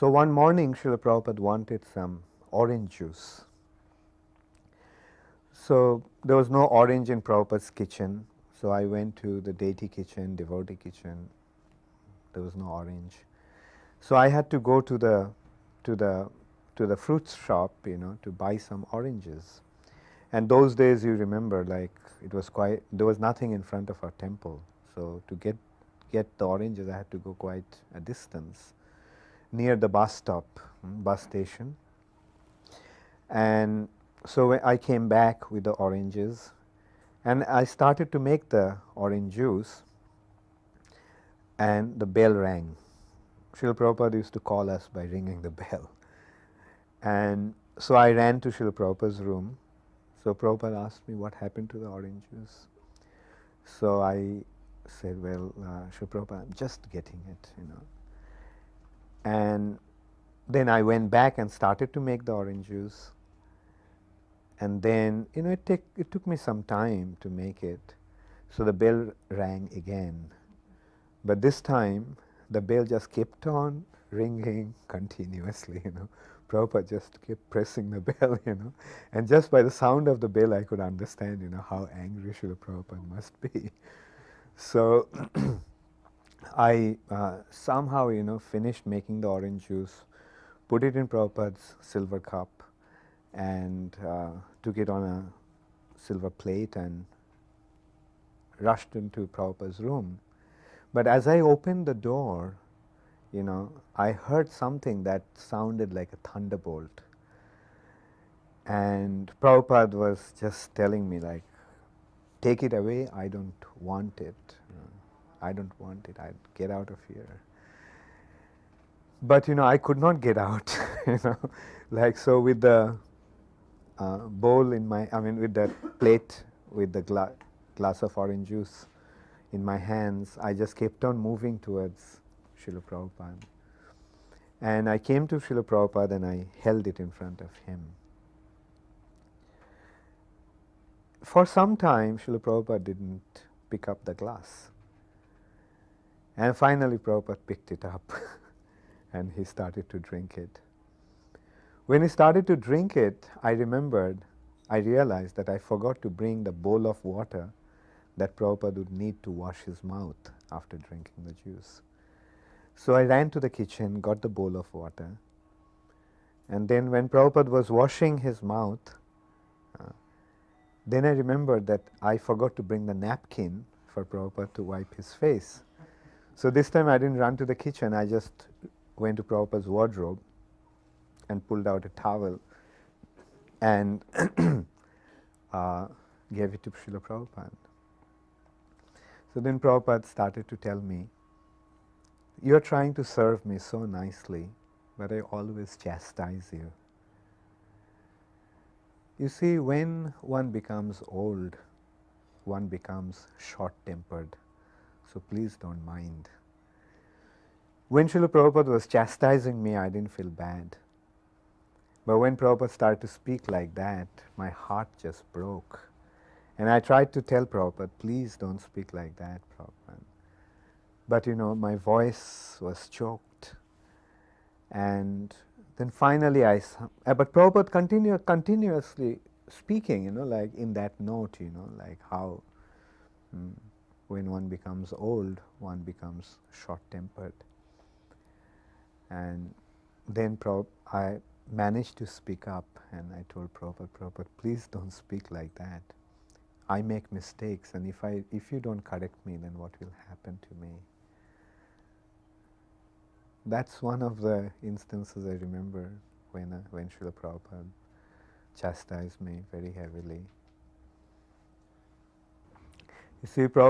So one morning, Srila Prabhupada wanted some orange juice. So there was no orange in Prabhupada's kitchen. So I went to the deity kitchen, devotee kitchen. There was no orange. So I had to go to the fruit shop, to buy some oranges. And those days, you remember, like there was nothing in front of our temple. So to get the oranges, I had to go quite a distance near the bus stop, bus station. And so I came back with the oranges, and I started to make the orange juice, and the bell rang. Srila Prabhupada used to call us by ringing the bell. And so I ran to Srila Prabhupada's room. So Prabhupada asked me what happened to the orange juice. So I said, well, Srila Prabhupada, I'm just getting it, And then I went back and started to make the orange juice. And then, it took me some time to make it. So the bell rang again. But this time, the bell just kept on ringing continuously, Prabhupada just kept pressing the bell, And just by the sound of the bell, I could understand, how angry Srila Prabhupada must be. So I somehow, finished making the orange juice, put it in Prabhupada's silver cup, and took it on a silver plate and rushed into Prabhupada's room. But as I opened the door, I heard something that sounded like a thunderbolt. And Prabhupada was just telling me, like, take it away, I don't want it. I don't want it, I'd get out of here. But, I could not get out, Like, so with the bowl with the plate with the glass of orange juice in my hands, I just kept on moving towards Srila Prabhupada. And I came to Srila Prabhupada and I held it in front of him. For some time, Srila Prabhupada didn't pick up the glass. And finally, Prabhupada picked it up and he started to drink it. When he started to drink it, I realized that I forgot to bring the bowl of water that Prabhupada would need to wash his mouth after drinking the juice. So I ran to the kitchen, got the bowl of water, and then when Prabhupada was washing his mouth, then I remembered that I forgot to bring the napkin for Prabhupada to wipe his face. So this time I didn't run to the kitchen, I just went to Prabhupada's wardrobe and pulled out a towel and gave it to Srila Prabhupada. So then Prabhupada started to tell me, you're trying to serve me so nicely, but I always chastise you. You see, when one becomes old, one becomes short-tempered, so please don't mind. When Srila Prabhupada was chastising me, I didn't feel bad. But when Prabhupada started to speak like that, my heart just broke. And I tried to tell Prabhupada, please don't speak like that, Prabhupada. But my voice was choked. And then finally but Prabhupada continuously speaking, like in that note, like how when one becomes old, one becomes short-tempered. And then I managed to speak up and I told Prabhupada, please don't speak like that. I make mistakes, and if you don't correct me, then what will happen to me? That's one of the instances I remember when Srila Prabhupada chastised me very heavily. You see, Prabhupada